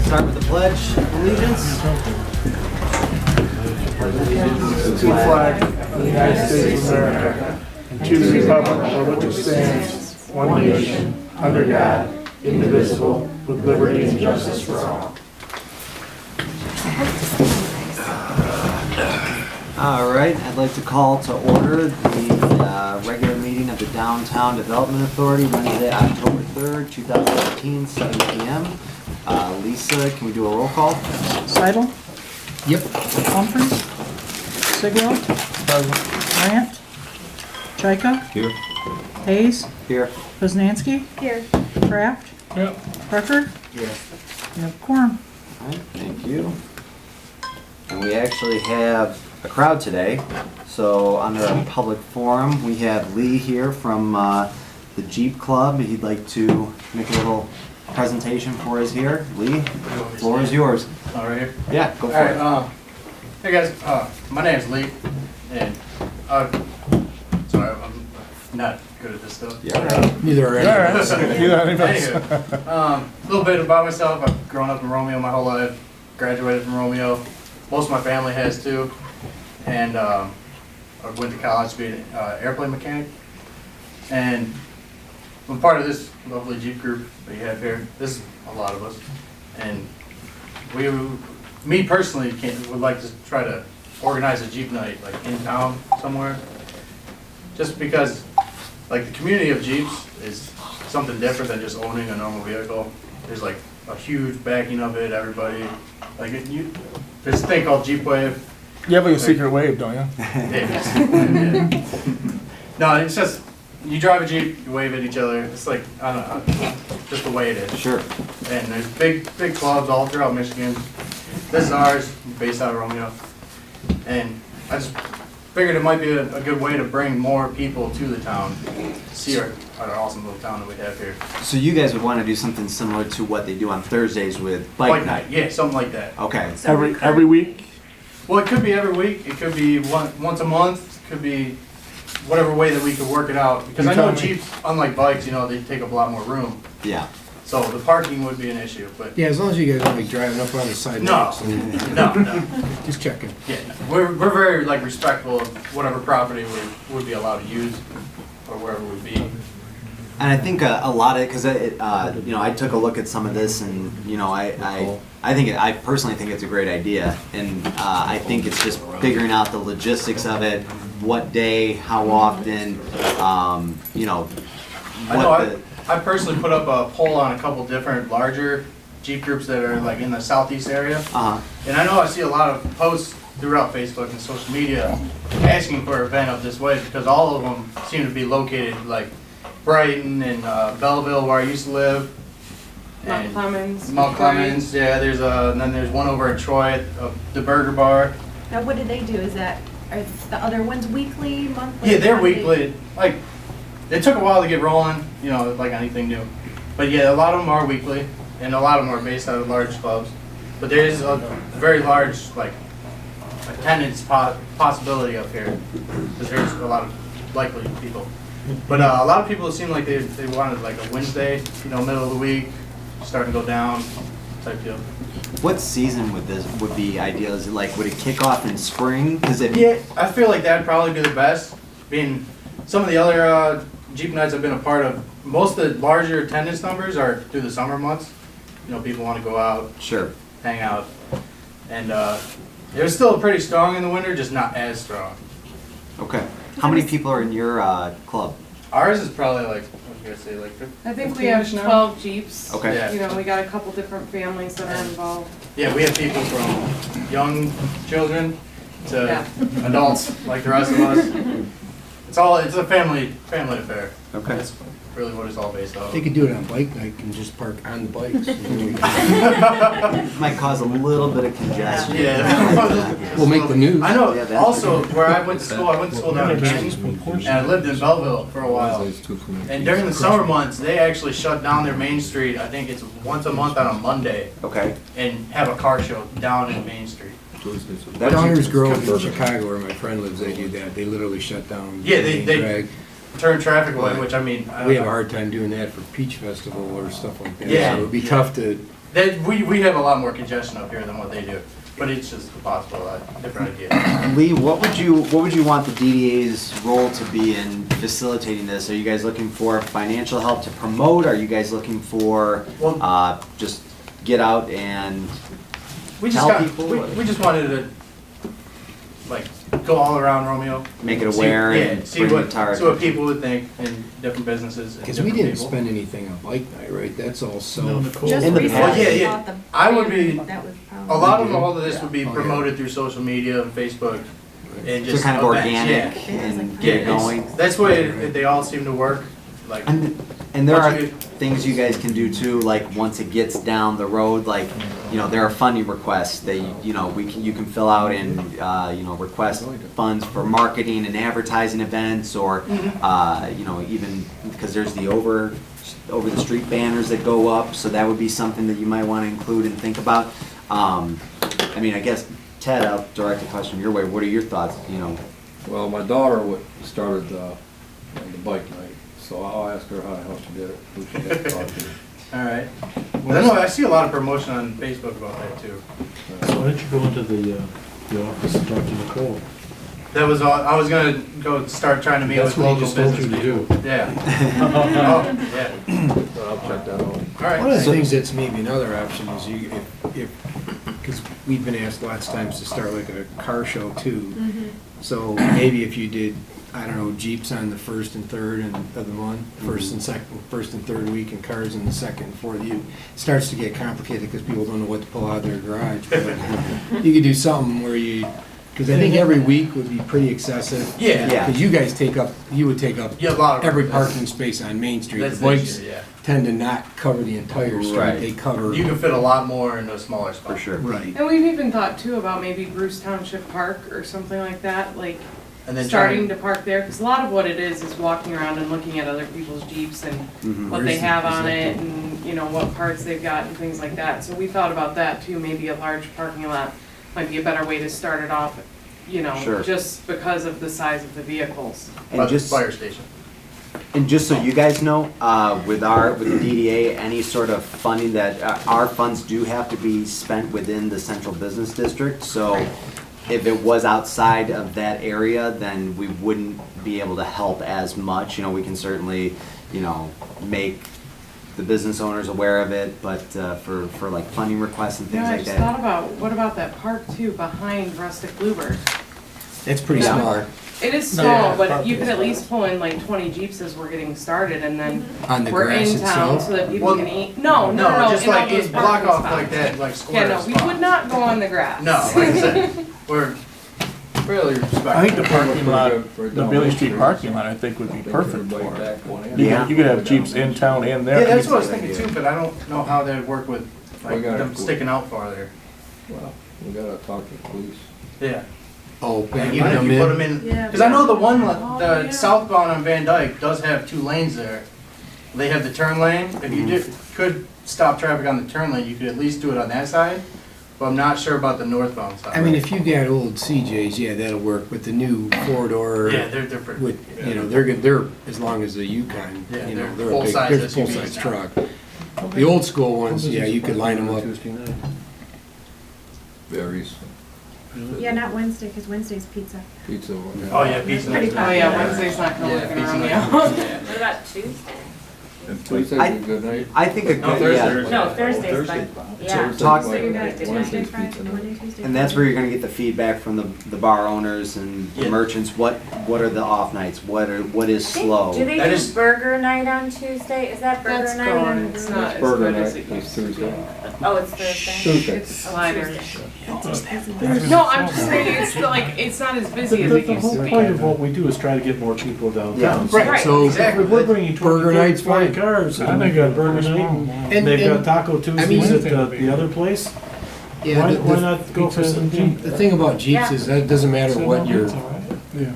Start with the pledge allegiance. To the flag of the United States of America and to the republic for which it stands, one nation, under God, indivisible, with liberty and justice for all. All right, I'd like to call to order the regular meeting of the Downtown Development Authority, Wednesday, October 3rd, 2018, 7 p.m. Lisa, can we do a roll call? Seidel? Yep. Humphries? Sigro? Grant? Chaika? Here. Hayes? Here. Poznanski? Here. Kraft? Yep. Parker? Here. You have quorum. All right, thank you. And we actually have a crowd today. So under a public forum, we have Lee here from the Jeep Club. He'd like to make a little presentation for us here. Lee, floor is yours. All right here. Yeah, go for All it. right. Hey guys, my name's Lee, and sorry, I'm not good at this stuff. Yeah. Neither are any of us. Anywho, a little bit about myself. I've grown up in Romeo my whole life. Graduated from Romeo. Most of my family has too, and I went to college to be an airplane mechanic. And I'm part of this lovely Jeep group that you have here. This is a lot of us, and me personally, would like to try to organize a Jeep night, like in town somewhere. Just because, like, the community of Jeeps is something different than just owning a normal vehicle. There's like a huge backing of it. Everybody, like, there's this thing called Jeep Wave. You have like a secret wave, don't you? Yeah. No, it's just you drive a Jeep, you wave at each other. It's like, I don't know, just the way it is. Sure. And there's big clubs all throughout Michigan. This is ours, based out of Romeo. And I just figured it might be a good way to bring more people to the town, see our awesome little town that we have here. So you guys would want to do something similar to what they do on Thursdays with bike night? Yeah, something like that. Okay. Every week? Well, it could be every week. It could be once a month. It could be whatever way that we could work it out. Because I know Jeeps, unlike bikes, they take up a lot more room. Yeah. So the parking would be an issue, but Yeah, as long as you guys aren't like driving up on the sidewalks. no. Just checking. Yeah, no. We're very respectful of whatever property we would be allowed to use or wherever we be. And I think a lot of it, because I took a look at some of this, and I personally think it's a great idea, and I think it's just figuring out the logistics of it, what day, how often, I personally put up a poll on a couple different larger Jeep groups that are like in the southeast area, and I know I see a lot of posts throughout Facebook and social media asking for an event of this way because all of them seem to be located like Brighton and Belleville, where I used to live. Mount Clemens. Mount Clemens, yeah. And then there's one over in Troy, the Burger Bar. Now, what do they do? Are the other ones weekly, monthly? Yeah, they're weekly. Like, it took a while to get rolling, like anything new. But yeah, a lot of them are weekly, and a lot of them are based out of large clubs. But there is a very large, like, attendance possibility up here, because there's a lot of likely people. But a lot of people seem like they wanted like a Wednesday, middle of the week, starting to go down type deal. What season would be ideal? Is it like, would it kick off in spring? Yeah, I feel like that'd probably be the best. Being some of the other Jeep nights I've been a part of, most of the larger attendance numbers are through the summer months. People want to go out, Sure. hang out, and they're still pretty strong in the winter, just not as strong. Okay. How many people are in your club? Ours is probably like, what do you guys say, like I think we have 12 Jeeps. Okay. Yeah. We got a couple different families that are involved. Yeah, we have people from young children to Yeah. adults like the rest of us. It's a family affair. Okay. That's really what it's all based off. They could do it on bike night and just park on the bikes. Might cause a little bit of congestion. Yeah. We'll make the news. I know. Yeah, that's Also, where I went to school down in Canton, and I lived in Belleville for a while. And during the summer months, they actually shut down their main street. I think it's once a month on a Monday, Okay. and have a car show down in Main Street. Downers Grove in Chicago, where my friend lives, they do that. They literally shut down. Yeah, the main they drag. turn traffic away, which I mean, I don't We have a know. hard time doing that for Peach Festival or stuff like that. Yeah. So it would be tough to we have a lot more congestion up here than what they do, but it's just a possible, different idea. Lee, what would you want the DDA's role to be in facilitating this? Are you guys looking for financial help to promote? Are you guys looking for just get out and We just tell got, people? we just wanted to, like, go all around Romeo. Make it aware and see bring what, it to our see what people would think in different businesses and Because we different didn't people. spend anything on bike night, right? That's all No, self. Nicole. Just In the recently past. Yeah. bought the I would brand. be- That was A probably. lot of all of this would be Oh, yeah. promoted through social media and Facebook and So just kind of events, organic yeah. and get it it's- going? That's the way they all seem to work, like. And there are Once you- things you guys can do too, like once it gets down the road, like, there are funding requests that, you can fill out and, request funds for marketing and advertising events or, even, because there's the over the street banners that go up, so that would be something that you might want to include and think about. I guess, Ted, I'll direct the question your way. What are your thoughts, Well, my daughter started the bike night, so I'll ask her how she did it, who she got to talk to. All right. Well, I know, I see a lot of promotion on Facebook about that too. So why don't you go into the office and talk to Nicole? That was all, I was gonna go start trying to meet That's with what he local just told business you to people. do. Yeah. Oh, yeah. So I'll check that out. All One of right. the things that's maybe another option is because we've been asked lots of times to start like a car show too. So maybe if you did, I don't know, Jeeps on the first and third of the month, first and third week, and cars in the second and fourth. It starts to get complicated because people don't know what to pull out of their garage. But you could do something where because I think every week would be pretty excessive. Yeah. Because you would take up Yeah, a lot of. every parking space on Main Street. That's The the bikes issue, yeah. tend to not cover the entire street. Right. They cover. You can fit a lot more into a smaller spot. for sure? Right. And we've even thought too about maybe Bruce Township Park or something like that, like And then starting to park there, because a lot of what it is walking around and looking at other people's Jeeps and what they have on it and, what parts they've got and things like that. So we thought about that too, maybe a large parking lot might be a better way to start it off, Sure. just because of the size of the vehicles. By And the just fire station. And just so you guys know, with the DDA, any sort of funding that, our funds do have to be spent within the central business district. So if it was outside of that area, then we wouldn't be able to help as much. We can certainly, make the business owners aware of it, but for like funding requests and things I like just that. thought about, what about that park too, behind Rustic Bluebird? That's pretty Yeah. small It is Yeah, small, but probably you could at small. least pull in like 20 Jeeps as we're getting started, and then on the we're grass in town itself. so that people Well, can eat. No, just in all like, those block parking off spots. like that, like square Yeah, no, we spot. would not go on the grass. No, like I said, we're fairly respectful. I think the parking lot, Right the down Bailey Main Street Street. parking lot, I think would be perfect Everybody for it. back one in. Yeah. You could have Jeeps in town and there. Yeah, that's what I was thinking too, but I don't know how they'd work with, like, We gotta- them sticking out farther. Well, we gotta talk to the police. Yeah. Oh, Like, back even if them you put in. them in, Yeah. because I know the one, Oh, the yeah. southbound on Van Dyke does have 2 lanes there. They have the turn lane. If you could stop traffic on the turn lane, you could at least do it on that side. But I'm not sure about the northbound side. I mean, if you got old CJs, yeah, that'll work. But the new 4-door, Yeah, they're pretty. with they're good. They're as long as the Yukon. Yeah, They're they're a full-size they're SUVs full-size now. truck. The old school ones, yeah, you could line them up. Tuesday night. Varies. Yeah, not Wednesday, because Wednesday's pizza. Pizza. Oh, yeah, pizza. Pretty Oh yeah, Wednesday's not gonna Yeah, work in pizza Romeo. night. What about Tuesday? Tuesday's a good night. I think a No, good, yeah. Thursday. No, Thursday's fine. Yeah. Thursday's Talk- So you got Tuesday, Wednesday's Friday, pizza night. Monday, Tuesday. And that's where you're gonna get the feedback from the bar owners and the Yeah. merchants. What are the off nights? What is slow? Do they That do is- burger night on Tuesday? Is that burger That's night? gone, it's not as Burger good night as it is used to be. Tuesday. Oh, it's Thursday? Tuesday. It's lighter. There's- No, I'm just saying, it's not as busy as it The used whole to be. point of what we do is try to get more people downtown. Yeah. Right. So Exactly. If we're bringing 20, Burger 30, night's 40 fine. cars, and they got burger night, and they've got Taco Tuesdays at the other place, yeah, why not go for some Jeep? the thing about Jeeps Yeah. is that it doesn't matter what your Yeah.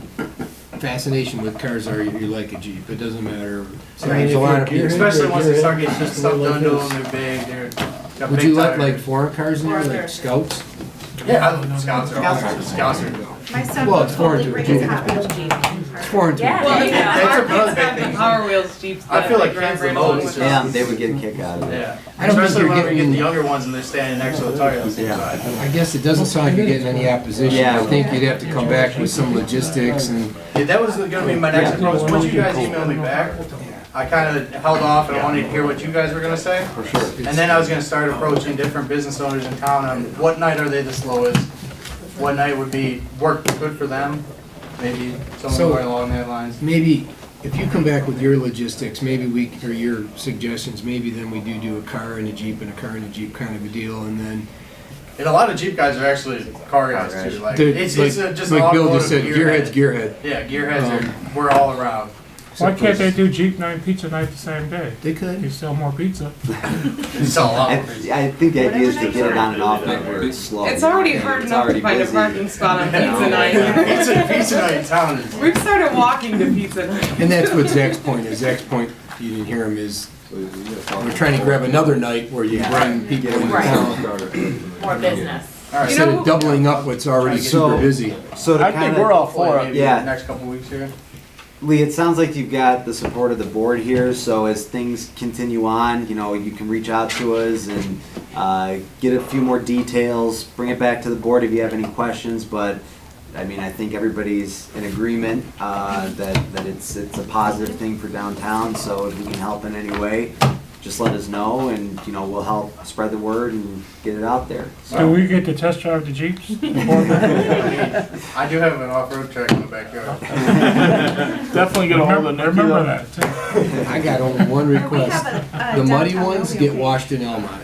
fascination with cars are. You like a Jeep. It doesn't matter. So Right. there's a lot of people. Especially once they start getting Just stuff like done to this. them, they're big, they're got Would big you like tires. foreign cars in there, Or like they're- Scouts? Yeah, I love Scouts are awesome. Scouts are. My son Well, will it's foreign totally to bring a his Jeep. hot wheels Jeep. or? foreign to me. Yeah, Well, there you yeah, go. our That's another kids got big the thing. Power Wheels Jeeps. I that feel they like drive kids right the along most. with Yeah, us. they would get a kick out of it. Yeah. I don't think Especially you're when we get getting- the younger ones and they're standing next to the tire on the same Yeah. side. I guess it doesn't sound like you're getting any opposition. Yeah. I think you'd have to come back with some logistics and. Yeah, that was gonna be my next approach. Once you guys emailed me back, I kind of held off and I wanted to hear what you guys were gonna say. For sure. And then I was gonna start approaching different business owners in town on what night are they the slowest? What night would be work good for them? Maybe something So- going along that lines. Maybe, if you come back with your logistics, maybe or your suggestions, maybe then we do a car and a Jeep and a car and a Jeep kind of a deal, and then. And a lot of Jeep guys are actually car guys too. Like it's just Like Bill automotive just said, gearhead's gearhead. Yeah, gearheads are, we're all around. Why can't they do Jeep night and pizza night the same day? They could. You sell more pizza. It's all I, out. I think the idea is to get it on and off night where it's slow. It's already And hard it's enough already to find busy. a parking spot on pizza night. Pizza night in town is. We've started walking to pizza night. And that's what Zach's point is. Zach's point, you didn't hear him, is So you gotta talk we're trying to grab another night where you bring people into Right. town. More business. All right. Instead of doubling up what's already So- super busy. So to I think kinda- we're all for it. Maybe Yeah. the next couple weeks here. Lee, it sounds like you've got the support of the board here, so as things continue on, you know, you can reach out to us and get a few more details, bring it back to the board if you have any questions, but, I mean, I think everybody's in agreement that it's a positive thing for downtown, so if we can help in any way, just let us know, and, you know, we'll help spread the word and get it out there. Do we get to test drive the Jeeps? I do have an off-road track in the backyard. Definitely get a hold of Nicky. Remember that, too. I got only one We request. have a The muddy downtown ones Romeo get page. washed in Elmont.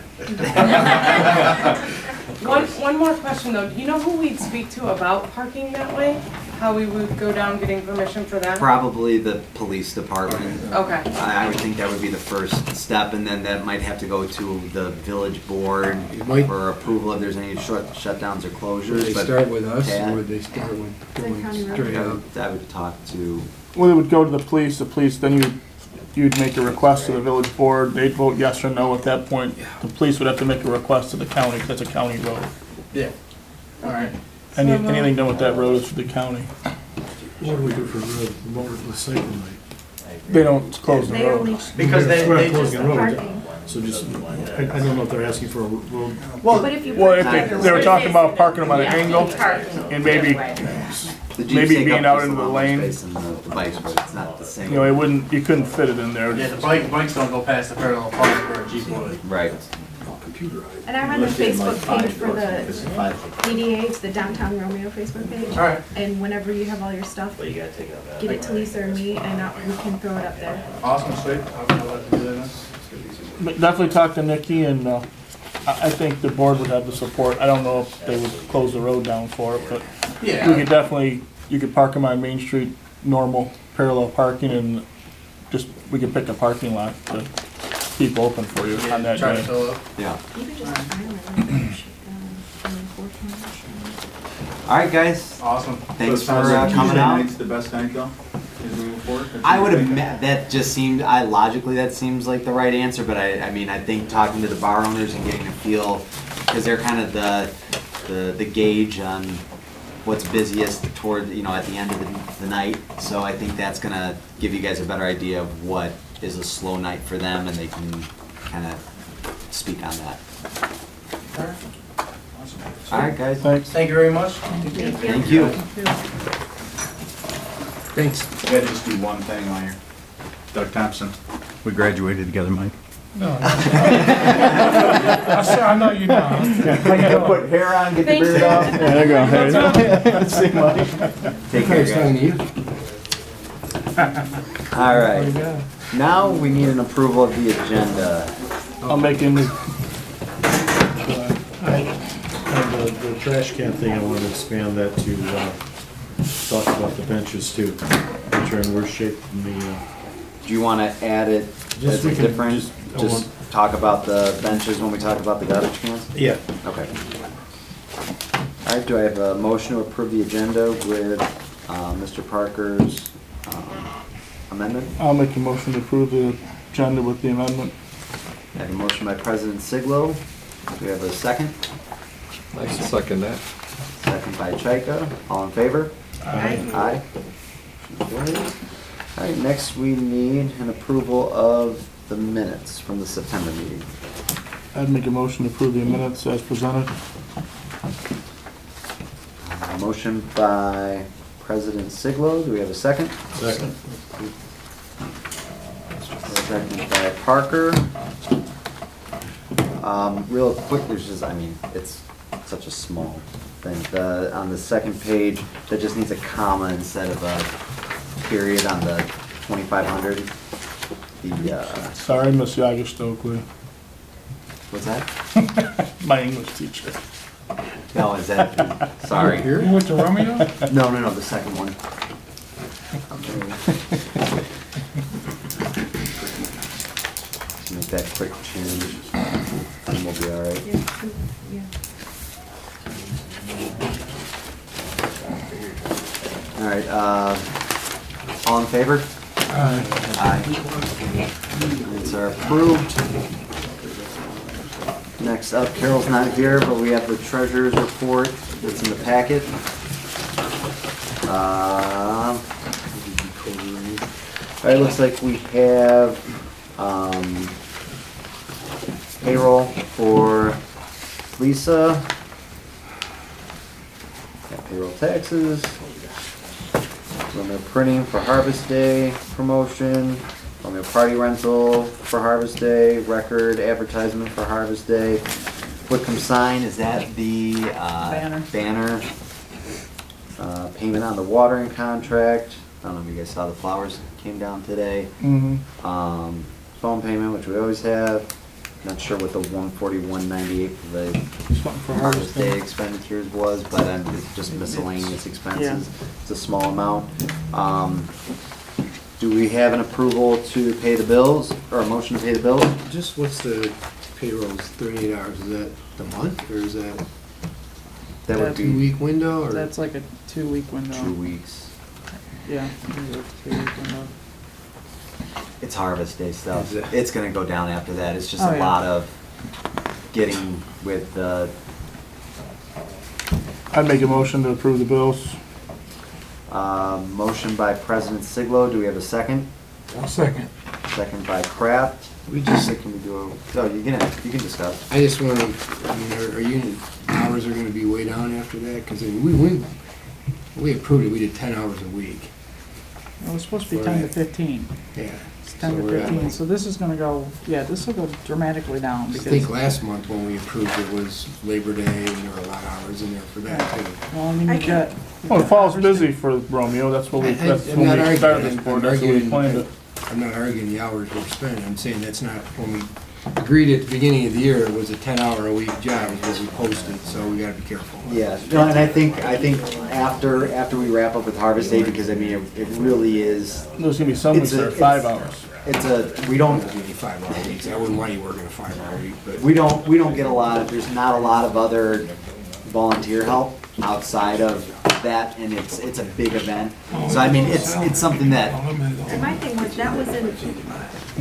One more question though, do you know who we'd speak to about parking that way? How we would go down getting permission for that? Probably the police department. Okay, I would think that would be the first step, and then that might have to go to the village board It might- for approval if there's any shutdowns or Would closures. they but start with us Yeah. or would they start with going County road. straight I up? would, I would talk to, Well, it would go to the police, then you'd make a request to the village board, they'd vote yes or no at that point. The police would have to make a request to the county, because that's a county road. Yeah. All right. Anything done with that road is for the county. What do we do for the cycle night? They don't close the They road. only, Because We're not they closing just, the road. parking. So just, I don't know if they're asking for a road. But if you. Well, park if on they were the- talking about parking them on an Yeah, angle, parking and maybe, the other way. the Jeeps Maybe take being up out just into the a lot more lane. space than the bikes, but it's not the same. you know, you couldn't fit it in there. yeah, the bikes don't go past the parallel park where a Jeep would. Right. And I'm on the Facebook page for the DDA, it's the Downtown Romeo Facebook page. All right. And whenever you have all your stuff, get it to Lisa or me, and we can throw it up there. Awesome, sweet. I'll let them do that then. But definitely talk to Nikki, and I think the board would have the support. I don't know if they would close the road down for it, but we Yeah. could definitely, you could park them on Main Street, normal parallel parking, and we could pick a parking lot to keep open for you on that Try to day. fill up. Yeah. You could just island and ship down and All right, guys. Awesome. Thanks for coming out. the best night though, as we move forward? I would have that just seemed, logically that seems like the right answer, but I mean, I think talking to the bar owners and getting a feel, because they're kind of the gauge on what's busiest toward, you know, at the end of the night. So I think that's gonna give you guys a better idea of what is a slow night for them, and they can kind of speak on that. All right. Awesome. All right, guys. Thanks. Thank you very much. Thank you. Thanks. I gotta just do one thing while you're, Doug Thompson, we graduated together, Mike. I know you know. Put hair on, get Thanks. beard off. There you go. See, Mike. Take care, Nice guys. talking to you. All right. Now we need an approval of the agenda. I'll make him, And the trash can thing, I want to expand that to talk about the benches too, which are in worse shape than the, Do you want to add it as a we can different, I just want- talk about the benches when we talk about the garbage cans? yeah. Okay. All right, do I have a motion to approve the agenda with Mr. Parker's amendment? I'll make a motion to approve the agenda with the amendment. I have a motion by President Siglo. Do we have a second? I can second that. Second by Chaika. All in favor? Aye. Aye. All right, next we need an approval of the minutes from the September meeting. I'd make a motion to approve the minutes as presented. Motion by President Siglo. Do we have a second? Second. Second by Parker. Real quick, there's just, I mean, it's such a small thing. On the second page, that just needs a comma instead of a period on the 2,500. Sorry, Miss Yager Stokely, What's that? my English teacher. No, is that, sorry. You went to Romeo? No, the second one. Make that quick change, and we'll be all right. Yeah. All right, all in favor? Aye. Minutes are approved. Next up, Carol's not here, but we have the treasurer's report that's in the packet. All right, looks like we have payroll for Lisa. Got payroll taxes. Romeo printing for Harvest Day promotion. Romeo party rental for Harvest Day. Record advertisement for Harvest Day. Wickham sign, is that the banner? Payment on the watering contract. I don't know if you guys saw the flowers came down today. Mm-hmm. Phone payment, which we always have. Not sure what the 141.98 for the Something for Harvest Day expenditures was, but it's just miscellaneous expenses. It's a small amount. Do we have an approval to pay the bills, or a motion to pay the bills? Just what's the payroll's 38 hours? Is that the month or is that That would be 2-week window or? That's like a 2-week window. 2 weeks. Yeah. it's a 2-week window. It's Harvest Day stuff. Is it? It's gonna go down after that. It's just Oh, a yeah. lot of getting with the, I'd make a motion to approve the bills. motion by President Siglo. Do we have a second? Second. Second by Kraft. We just, Can we do a, you can discuss. I just want to, I mean, our union hours are going to be way down after that because we approved it, we did 10 hours a week. It was supposed to be 10 to 15. Yeah. It's 10 So to we're at 15, like- so this is gonna go, yeah, this will go dramatically down I because, think last month when we approved it was Labor Day and there were a lot of hours in there for that too. well, I mean, I you got. Well, the fall's busy for Romeo, that's what we, that's I'm when not we arguing, started this I'm board, that's what we arguing, planned it. I'm not arguing the hours we're spending, I'm saying that's not, when we agreed at the beginning of the year, it was a 10-hour-a-week job, is what we posted, so we gotta be careful. Yeah, no, and I think after we wrap up with Harvest Day, because I mean, it really is, There's gonna be some weeks that are 5 hours. we don't, Give you 5-hour weeks, I wouldn't want you working a 5-hour week, but. we don't get a lot of, there's not a lot of other volunteer help outside of that, and it's a big event. So I mean, it's something that, And my thing was, that wasn't,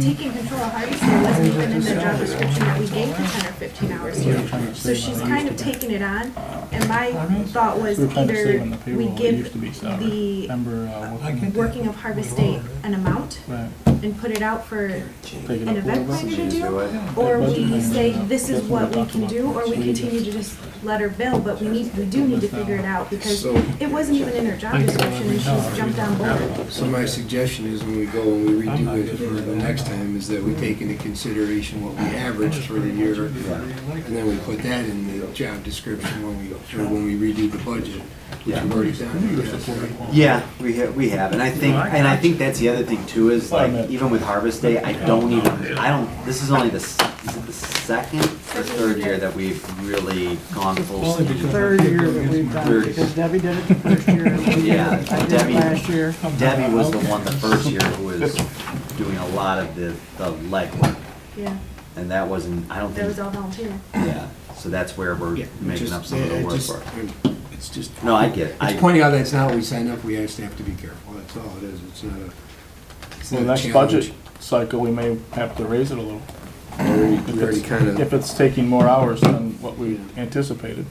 taking control of Harvest Day wasn't even in the job description that we gave for 10 or 15 hours here. So she's kind of taking it on, and my thought was We were trying to save either on the payroll, we it give used to be salary. the Remember, working of Harvest Day an amount right, and put it out for take it an up a event little bit. planner to do do, it. or we say this is what we can do, or we continue to just let her bill, but we do need to figure it out, because So- it wasn't even in her job description, and she's jumped on board. So my suggestion is when we go and we redo it for the next time, is that we take into consideration what we averaged for the year, and then we put that in the job description when we redo the budget, which we've already done. yeah, we have, and I think that's the other thing too, is like, even with Harvest Day, this is only is it the second or third year that we've really gone full steam? Third year that we've done it, because Debbie did it the first year. Yeah, I did Debbie- it last year. Debbie was the one the first year who was doing a lot of the legwork, Yeah, and that wasn't, I don't that was think, all volunteer. yeah, so that's where we're Yeah, making up some of the work for. It's just. No, I get it. It's pointing out that's not what we signed up, we just have to be careful, that's all it is, it's not a. It's Well, not a next challenge. budget cycle, we may have to raise it a little. We already kind of. If it's taking more hours than what we anticipated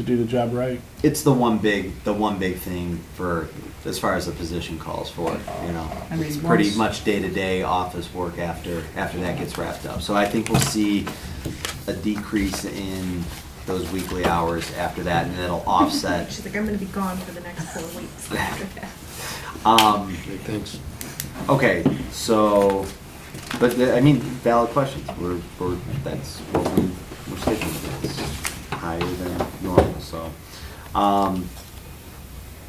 to do the job right. It's the one big thing for, as far as the position calls for, you know. I mean, It's pretty once- much day-to-day office work after that gets wrapped up. So I think we'll see a decrease in those weekly hours after that, and it'll offset. She's like, I'm gonna be gone for the next 4 weeks after that. Thanks. Okay, so, but I mean, valid questions. That's what we're sticking with. It's higher than normal, so.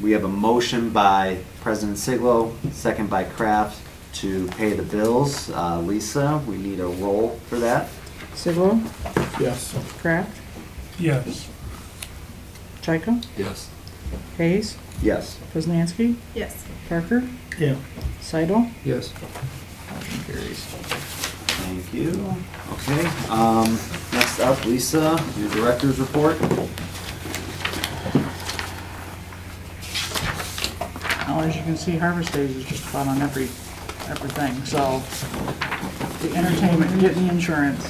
We have a motion by President Siglo, second by Kraft, to pay the bills. Lisa, we need a roll for that. Siglo, Yes. Kraft, Yes. Chaika, Yes. Hayes, Yes. Poznanski, Yes. Parker, Yeah. Seidel. Yes. Motion carries. Thank you. Okay, next up, Lisa, your director's report. Well, as you can see, Harvest Days is just about on everything, so the entertainment, getting the insurance,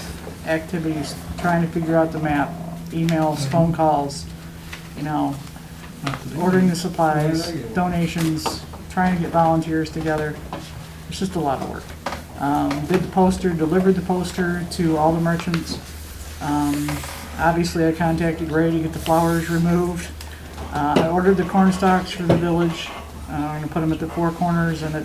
activities, trying to figure out the map, emails, phone calls, you know, ordering the supplies, donations, trying to get volunteers together. It's just a lot of work. Did the poster, delivered the poster to all the merchants. Obviously, I contacted Ray to get the flowers removed. I ordered the corn stalks for the village. I'm gonna put them at the four corners and at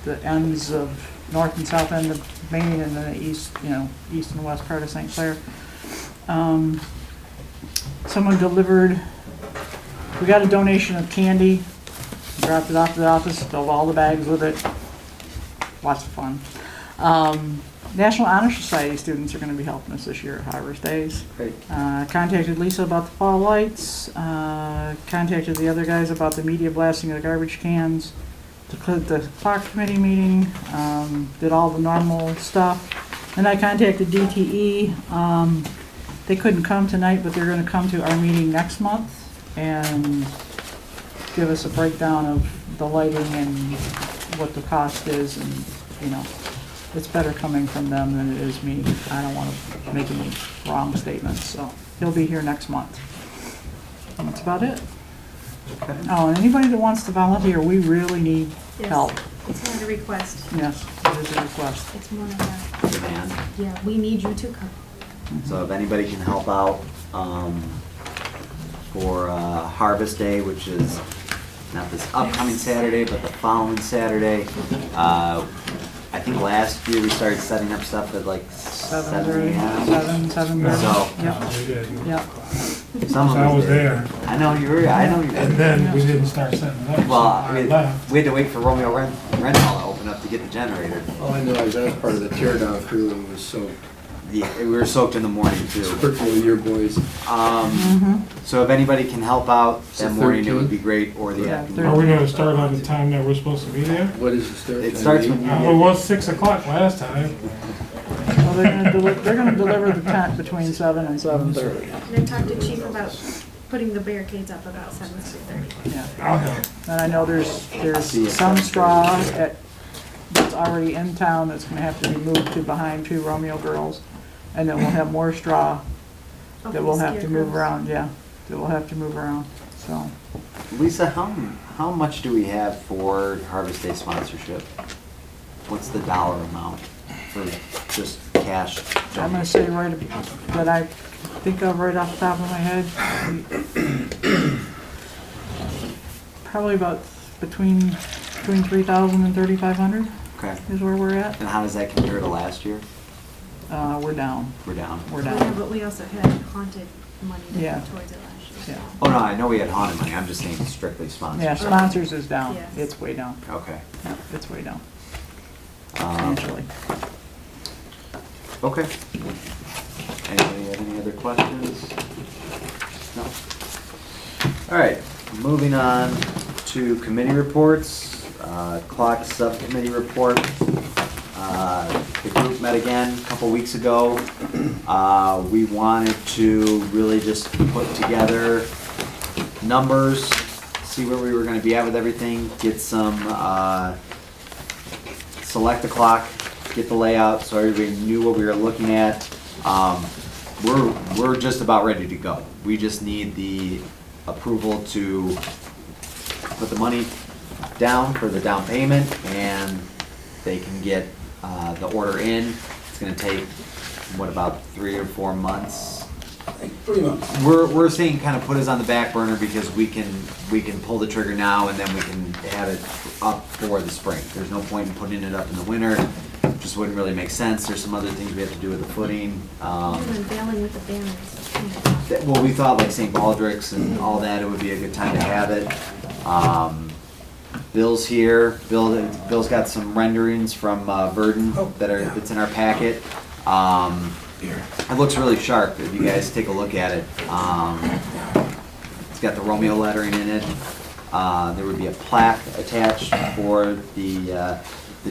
the ends of north and south end of Maine and the east, you know, east and west part of St. Clair. Someone delivered, we got a donation of candy, dropped it off to the office, filled all the bags with it. Lots of fun. National Honor Society students are gonna be helping us this year at Harvest Days. Great. Contacted Lisa about the fall lights, contacted the other guys about the media blasting of the garbage cans, the clock committee meeting, did all the normal stuff. Then I contacted DTE, they couldn't come tonight, but they're gonna come to our meeting next month and give us a breakdown of the lighting and what the cost is, and, you know, it's better coming from them than it is me. I don't want to make any wrong statements, so he'll be here next month. And that's about it. Okay. Oh, and anybody that wants to volunteer, we really need Yes. help. It's not a request. Yes, it is a request. It's more of a, Demand. yeah, we need you to come. So if anybody can help out for Harvest Day, which is not this upcoming Saturday, but the following Saturday. I think last year we started setting up stuff at like 7 a.m. 7:30. So- Yep, We did. yep. Some of I us was did. there. I know you were. I know you And were. then we didn't start setting it up. so Well, I left. we had to wait for Romeo Rental to open up to get the generator. All I know is I was part of the tear down crew and was so Yeah, we were soaked in the morning too. critical of your boys. So if anybody can help out that So morning, it 13? would be great, or the Yeah, afternoon. Are we gonna start on the time that we're supposed to be there? What is the start time? It starts when you It get. was 6 o'clock last time. Well, they're gonna deliver the tent between 7 and 7:30. And I talked to Chief about putting the barricades up about 7:30. Yeah. I'll help. And I know there's some straw that's already in town that's gonna have to be moved to behind two Romeo girls. And then we'll have more straw that we'll have to move around, yeah, that we'll have to move around, so. Lisa, how much do we have for Harvest Day sponsorship? What's the dollar amount for just cash? I'm gonna say that I think of right off the top of my head. Probably about between 3,000 and 3,500 Okay. is where we're at. And how does that compare to last year? We're down, We're down. we're Yeah, down, but we also had haunted money to Yeah. put towards it last year. yeah. Oh, no, I know we had haunted money. I'm just saying strictly sponsored. Yeah, sponsors is down, Yes. it's way down, Okay. yeah, it's way down, Um, substantially. Okay. Anybody have any other questions? No? All right, moving on to committee reports. Clock Subcommittee report. The group met again a couple weeks ago. We wanted to really just put together numbers, see where we were gonna be at with everything, get some, select the clock, get the layout so everybody knew what we were looking at. we're just about ready to go. We just need the approval to put the money down for the down payment, and they can get the order in. It's gonna take, what, about 3 or 4 months? 3 months. We're saying kind of put us on the back burner because we can pull the trigger now and then we can have it up for the spring. There's no point in putting it up in the winter. Just wouldn't really make sense. There's some other things we have to do with the footing. Unveiling with the banners. Well, we thought like St. Baldrick's and all that, it would be a good time to have it. Bill's here. Bill's got some renderings from Verdon that's in our packet. It looks really sharp if you guys take a look at it. It's got the Romeo lettering in it. There would be a plaque attached for the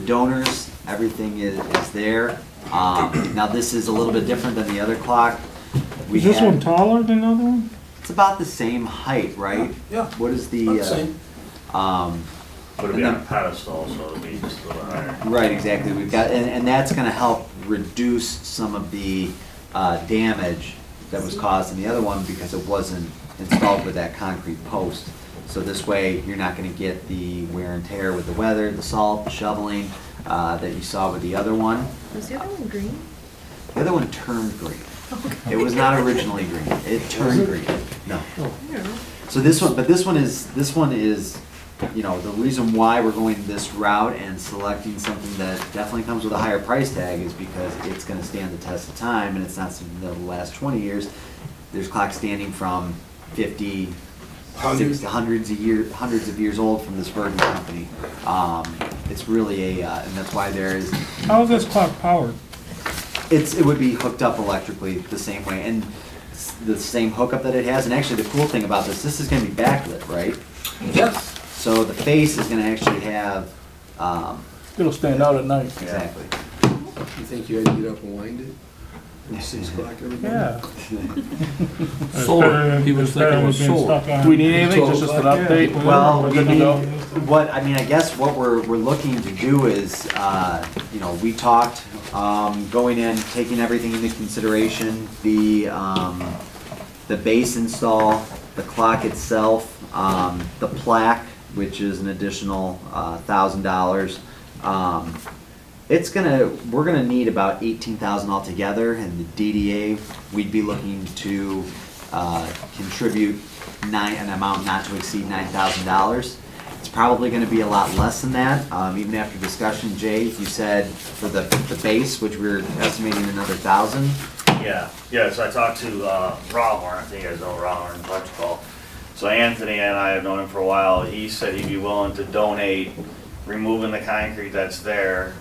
donors. Everything is there. Now this is a little bit different than the other clock. Is this one taller than the other one? It's about the same height, right? Yeah. What is the? About the same. Would it be on a pedestal, so it'd be just a little higher? Right, exactly. We've got, and that's going to help reduce some of the damage that was caused in the other one because it wasn't installed with that concrete post. So this way, you're not going to get the wear and tear with the weather, the salt, the shoveling that you saw with the other one. Was the other one green? The other one turned green. It was not originally green. It turned green. No. So this one is, you know, the reason why we're going this route and selecting something that definitely comes with a higher price tag is because it's going to stand the test of time, and it's not something that will last 20 years. There's clocks standing from 50, 60, hundreds of years old from this Verdon company. It's really and that's why there is. How is this clock powered? It would be hooked up electrically the same way, and the same hookup that it has. And actually, the cool thing about this is going to be backlit, right? Yes. So the face is going to actually have. It'll stand out at night. Exactly. You think you had to get up and wind it? At 6 o'clock every day? Yeah. Solar. He was thinking it was solar. Do we need anything? Just an update? Well, We're we good to need, go? I guess what we're looking to do is, you know, we talked, going in, taking everything into consideration, the base install, the clock itself, the plaque, which is an additional $1,000. We're gonna need about 18,000 altogether, and the DDA, we'd be looking to contribute an amount not to exceed $9,000. It's probably gonna be a lot less than that, even after discussion. Jay, you said for the base, which we're estimating another 1,000. Yeah, so I talked to Rawhorn, I think you guys know Rawhorn Electrical. So Anthony and I have known him for a while. He said he'd be willing to donate removing the concrete that's there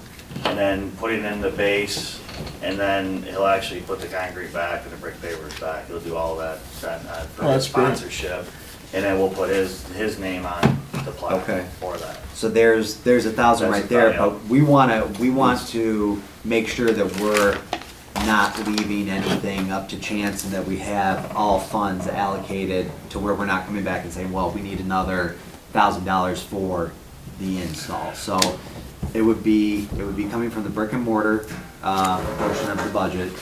and then putting in the base, and then he'll actually put the concrete back and the brick pavers back. He'll do all that for his sponsorship. And then we'll put his name on the plaque for that. So there's 1,000 right there, but we want to make sure that we're not leaving anything up to chance and that we have all funds allocated to where we're not coming back and saying, well, we need another $1,000 for the install. So it would be coming from the brick and mortar portion of the budget,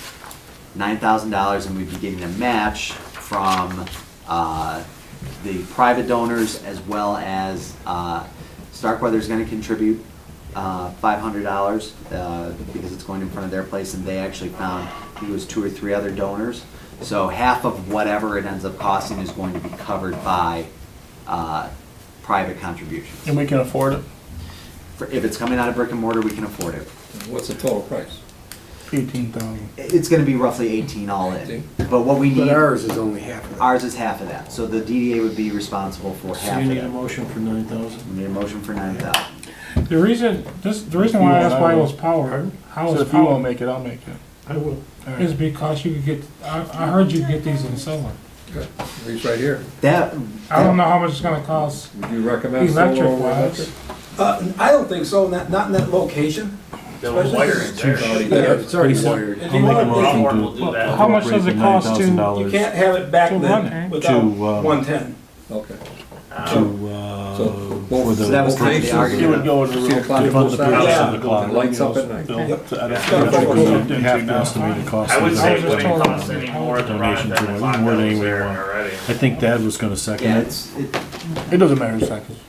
$9,000, and we'd be getting a match from the private donors, as well as Starkweather's going to contribute $500 because it's going in front of their place, and they actually found, I think it was 2 or 3 other donors. So half of whatever it ends up costing is going to be covered by private contributions. And we can afford it? If it's coming out of brick and mortar, we can afford it. What's the total price? 18,000. It's going to be roughly 18 all in. But what we need. But ours is only half of that. Ours is half of that. So the DDA would be responsible for half So of you that. need a motion for 9,000? We need a motion for 9,000. The reason why I asked why it was powered, how So it's if you won't powered, make it, I'll make it. I will. is because you could get, I heard you could get these in solar. He's right here. That. I don't know how much it's gonna cost Would you recommend solar electric over wise. I don't think so, not in that location. The wiring's there. It's already wired. If I'll you make a want, motion Rawhorn will do that. How much does it cost to- you can't have it back To run then it. without To, 110. Okay. To, For the- So that was kind of the for argument. It would go in the See the real. clock To fund the purchase Yeah. of the clock. It lights up at night. Bill. Yep. So I don't- Yeah. I don't know what You it's have to now. estimate the cost. I would of say the it wouldn't cost any more to run it donation than to the it, clock more that than was anywhere there else. already. I think Dad was gonna second Yeah, it. It doesn't matter in seconds.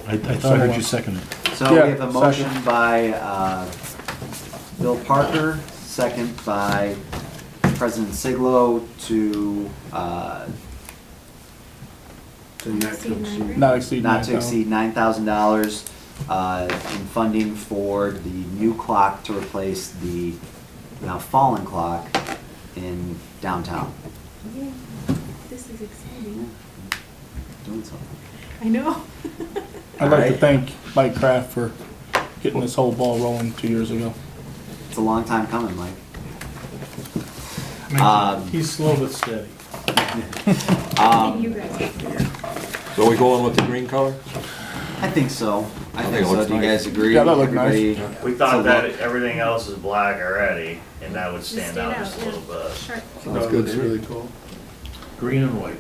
I thought I heard you second it. So we Yeah, have a motion by Bill Parker, second by President Siglo to Not exceed not to 9,000. exceed $9,000 in funding for the new clock to replace the now fallen clock in downtown. This is exciting. Doing something. I know. I'd like to Alright. thank Mike Kraft for getting this whole ball rolling 2 years ago. It's a long time coming, Mike. He's slow but steady. And you guys. So we going with the green color? I think so. I think think it so. looks Do you nice. guys agree? Yeah, that looked nice. Everybody- We thought that everything else is black already, and that would stand out just a yeah. little bit. Sharp. Sounds good to me. cool. Green and white.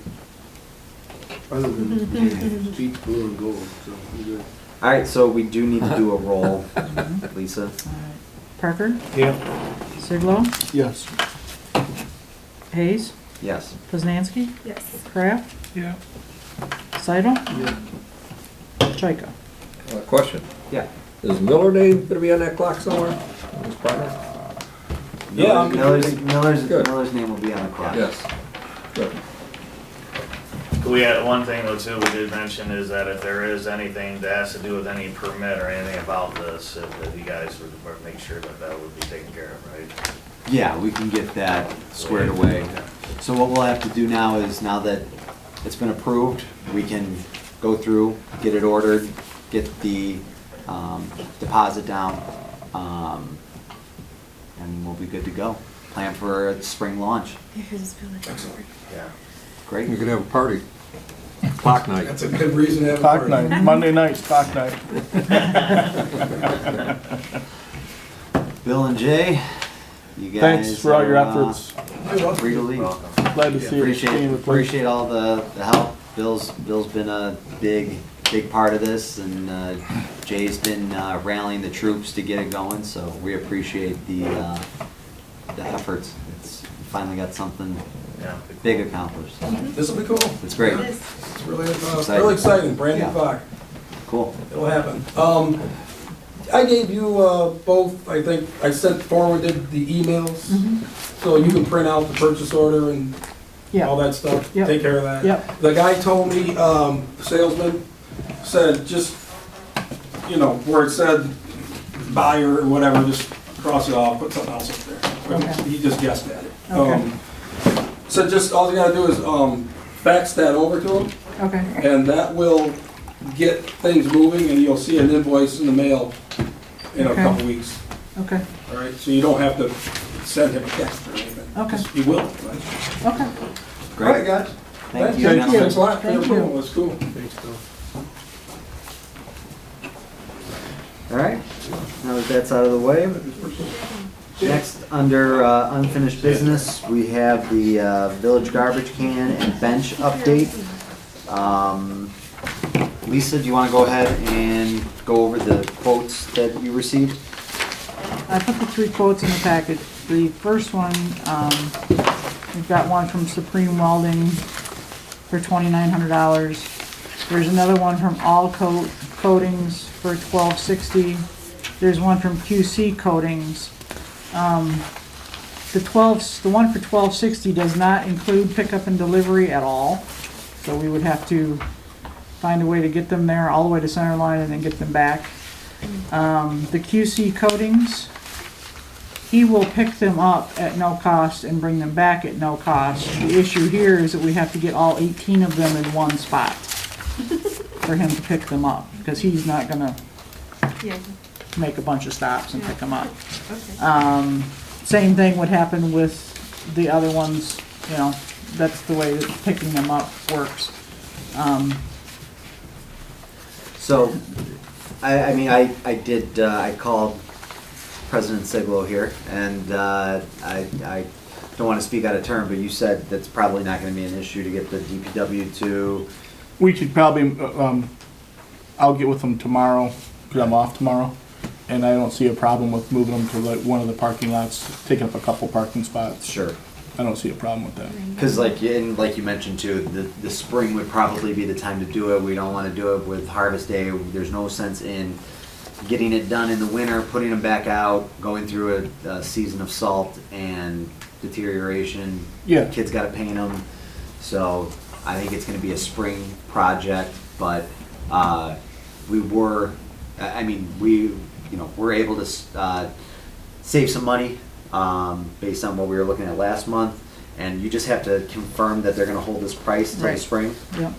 Other than deep blue and gold, so we're good. All right, so we do need to do a roll, Lisa. Parker, Yeah. Siglo, Yes. Hayes, Yes. Poznanski, Yes. Kraft, Yeah. Seidel, Chaika. Question. Yeah. Is Miller name gonna be on that clock somewhere? His partner? Yeah, I'm Good. Miller's name will be on the clock. Yes. Good. We had, one thing though too, we did mention is that if there is anything that has to do with any permit or anything about this, that you guys would make sure that that would be taken care of, right? Yeah, we can get that squared away. So what we'll have to do now is, now that it's been approved, we can go through, get it ordered, get the deposit down, and we'll be good to go. Plan for a spring launch. I just feel like Yeah. Great. You could have a party. Clock night. That's a good reason to have a Clock party. night, Monday night's clock night. Bill and Jay, you guys. Thanks for all your are, efforts. Free to leave. Glad to see it being replaced. Appreciate all the help. Bill's been a big part of this, and Jay's been rallying the troops to get it going. So we appreciate the efforts. It's finally got something Yeah. big accomplished. This will be cool. It's great. It is. It's really, Exciting. really exciting, brand new Yeah. clock. Cool. It'll happen. I gave you both, I think, I forwarded the emails, so you can print out the purchase order and Yeah. all that stuff, Yep. take care of that. Yep. The guy told me, the salesman said, just, where it said buyer or whatever, just cross it off, put something else up there. Okay. He just guessed at it. Okay. So just, all you gotta do is fax that over to him, Okay, and that will get things moving, and you'll see an invoice in the mail in a Okay. couple weeks. okay, All right, so you don't have to send him a text or anything. Okay. Just- You will. okay. All right, guys. Thank you. Thank you. Thanks a lot for your Thank you. approval, that's cool. Thanks, Bill. All right. Now that that's out of the way, next under unfinished business, we have the village garbage can and bench update. Lisa, do you want to go ahead and go over the quotes that you received? I put the 3 quotes in the packet. The first one, we've got one from Supreme Welding for $2,900. There's another one from All Coatings for $1,260. There's one from QC Coatings. The one for $1,260 does not include pickup and delivery at all. So we would have to find a way to get them there all the way to center line and then get them back. The QC Coatings, he will pick them up at no cost and bring them back at no cost. The issue here is that we have to get all 18 of them in one spot for him to pick them up, because he's not gonna Yeah. make a bunch of stops and pick them up. Okay. Same thing would happen with the other ones, that's the way that picking them up works. So, I called President Siglo here, and I don't want to speak out of turn, but you said that's probably not going to be an issue to get the DPW to. We could probably, I'll get with them tomorrow, because I'm off tomorrow, and I don't see a problem with moving them to like one of the parking lots, taking up a couple parking spots. Sure. I don't see a problem with that. Because like you mentioned too, the spring would probably be the time to do it. We don't want to do it with harvest day. There's no sense in getting it done in the winter, putting them back out, going through a season of salt and deterioration. Yeah. Kids got to paint them. So I think it's going to be a spring project, but we were able to save some money based on what we were looking at last month. And you just have to confirm that they're going to hold this price till the Right. spring. Yep.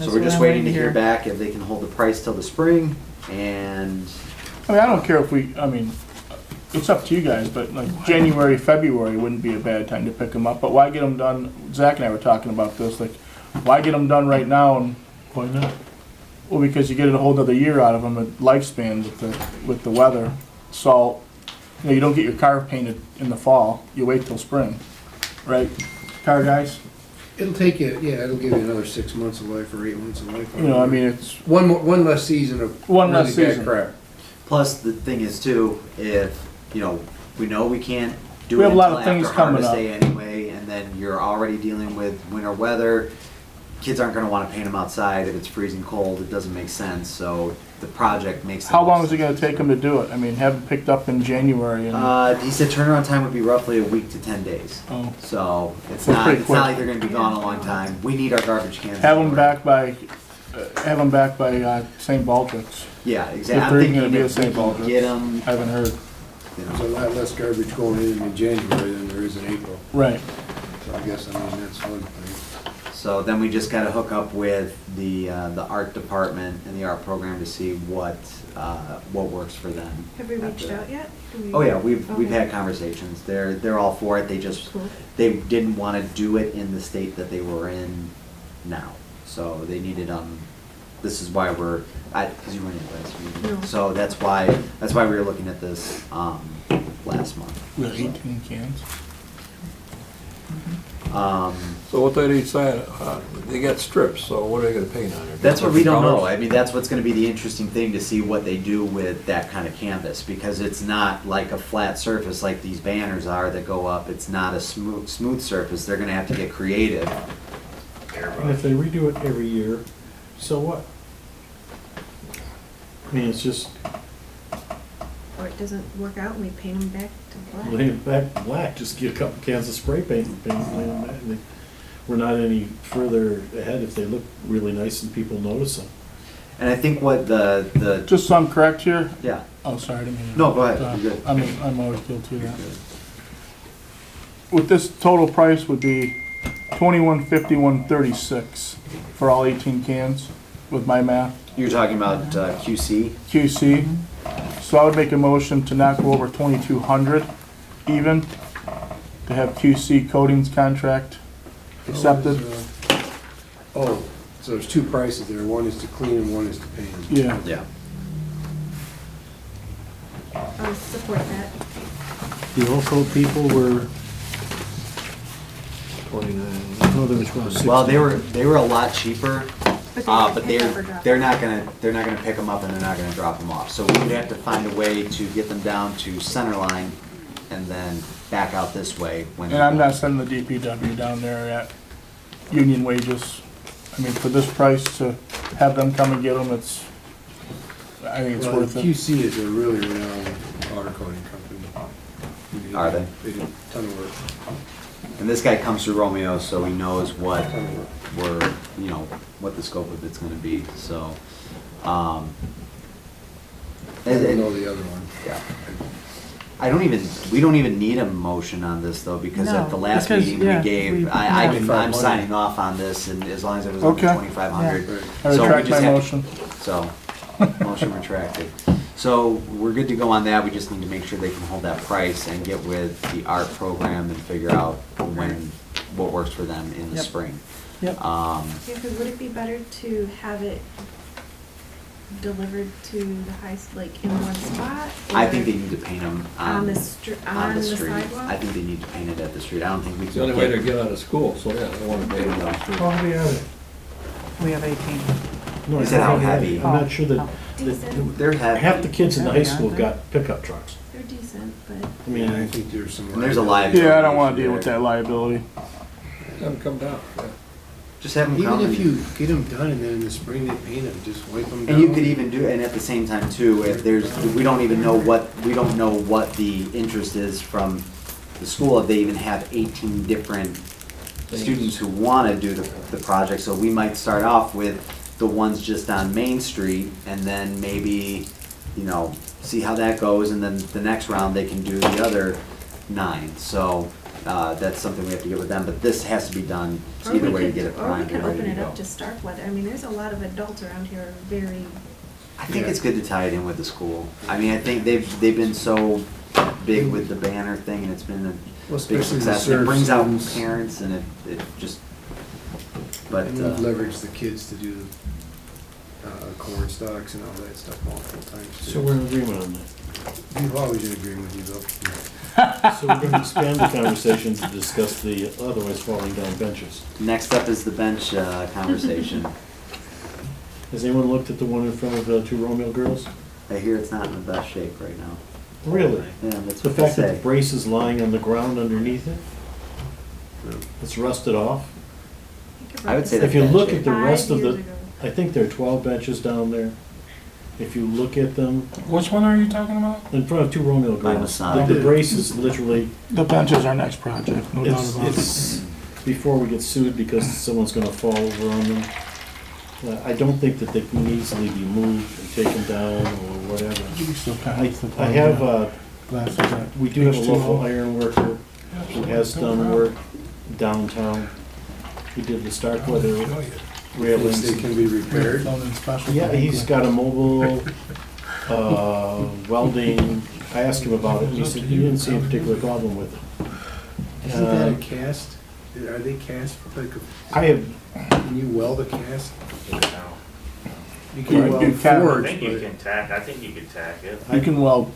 So we're just waiting to hear back if they can hold the price till the spring. And I mean, I don't care if it's up to you guys, but like January, February wouldn't be a bad time to pick them up, but why get them done? Zach and I were talking about this, like, why get them done right now and, Why not? well, because you get a whole other year out of them, a lifespan with the weather, salt. You know, you don't get your car painted in the fall, you wait till spring, right? Car guys? It'll take you, yeah, it'll give you another 6 months of life or 8 months of life. You know, I mean, it's One less season of one less really bad season. crap. plus the thing is too, if we know we can't do We it have a lot until of things after coming harvest up. day anyway, and then you're already dealing with winter weather. Kids aren't going to want to paint them outside if it's freezing cold. It doesn't make sense. So the project makes. How long is it gonna take them to do it? I mean, have it picked up in January and, He said turnaround time would be roughly a week to 10 days. oh, So it's So not pretty it's not quick. like they're going to be gone a long time. We need our garbage cans. have them in order. back by St. Baldrick's. Yeah, If exactly. I'm they're thinking gonna be if at St. we can Baldrick's. get them. I haven't heard. There's a lot less garbage going in January than there is in April. Right. So I guess, that's one thing. So then we just got to hook up with the art department and the art program to see what works for them. Have we after reached that. out yet? Oh yeah, we've Okay. had conversations. They're all for it. Cool. They didn't want to do it in the state that they were in now. So they needed this is why because you weren't in the last meeting. No. So that's why we were looking at this last month. We have 18 cans. So what they decide, they got strips, so what are they gonna paint on it? That's what we don't know. Colors? I mean, that's what's gonna be the interesting thing to see what they do with that kind of canvas, because it's not like a flat surface like these banners are that go up. It's not a smooth surface. They're gonna have to get creative. And if they redo it every year, so what? I mean, it's just Or it doesn't work out and we paint them back to black. lay it back black, just get a couple cans of spray paint and lay them back. And we're not any further ahead if they look really nice and people notice them. And I think what the Just so I'm correct here. yeah. Oh, sorry, I didn't mean to- No, go ahead. You're good. I'm always guilty of that. With this total price would be $21.51.36 for all 18 cans with my math. You're talking about QC. QC. So I would make a motion to not go over 2,200 even, to have QC coatings contract accepted. Oh, so there's two prices there. One is to clean and one is to paint. Yeah. Yeah. I'll support that. The Oco people were, 29. no, there was one 60. Well, they were a lot cheaper, But but pick up or drop they're off. not gonna pick them up and they're not gonna drop them off. So we would have to find a way to get them down to center line and then back out this way when. And I'm not sending the DPW down there at union wages. I mean, for this price to have them come and get them, I think it's Well, worth it. QC is a really renowned powder coating company. Are they? They do a ton of work. And this guy comes through Romeo, so he knows what Ton of work. what the scope of it's gonna be, so. I and- don't and- know the other one. Yeah. We don't even need a motion on this though, because No, at the last because, meeting we yeah, gave, we- I'm 2,500. signing off on this, and as long as it was under Okay. 2,500. Right. I So we retract just my have- motion. So, motion retracted. So we're good to go on that, we just need to make sure they can hold that price and get with the art program and figure out what works for them in the Yep. spring. Yep. Yeah, because would it be better to have it delivered to the like in one spot? I or think they need to paint them on the on the street. sidewalk? I think they need to paint it at the street. I don't think we It's can. the only way to get out of school, so yeah, they want to paint it on the street. How many are there? We have 18. No, He said how heavy. I'm not sure that, Decent, They're heavy. half the kids in the high Heavy, school aren't have got pickup trucks. they're decent, but I mean, I think there's some. And there's a liability. Yeah, I don't wanna issue deal with there. that liability. Have them come down. Yeah. Just have them Even come. if you get them done and then in the spring they paint them, just wipe them down. And you could even do, and at the same time too, if there's, we don't know what the interest is from the school, if they even have 18 different students who want to do the project, so we might start off with the ones just on Main Street, and then maybe, see how that goes, and then the next round they can do the other 9, so, that's something we have to get with them, but this has to be done or either we way to could, get it or we primed could and ready open to it go. up to Starkweather. I mean, there's a lot of adults around here who are very, I think it's good to tie it in with the school. I mean, I think they've been so big with the banner thing, and it's been a Well, big especially to success. It serve brings out students. parents, and it just, but, And we've leveraged the kids to do corn stalks and all that stuff multiple times too. so we're in agreement on that. We've always in agreement with you, Bill. So we're gonna expand the conversation to discuss the otherwise falling down benches. next up is the bench conversation. Has anyone looked at the one in front of the 2 Romeo girls? I hear it's not in the best shape right now. Really? Yeah, that's The what they fact that the say. brace is lying on the ground underneath it? It's rusted off? I would say the If you bench look shape. at the rest of 5 the, years ago. I think there are 12 benches down there. If you look at them, Which one are you talking about? in front of 2 Romeo By the girls, side. the brace is literally, The bench is our next project, no doubt about it. it's before we get sued because someone's gonna fall over on them. I don't think that they can easily be moved and taken down or whatever. I have, we do have a local iron worker who has done work downtown. He did the Starkweather Thinks railings. they can be repaired. Yeah, he's got a mobile welding. I asked him about it, and he said he didn't see a particular problem with it. Isn't that a cast? Are they cast like I have, can you weld a cast? You You can weld can. I forged, think you but can tack, I think you could tack it. You can weld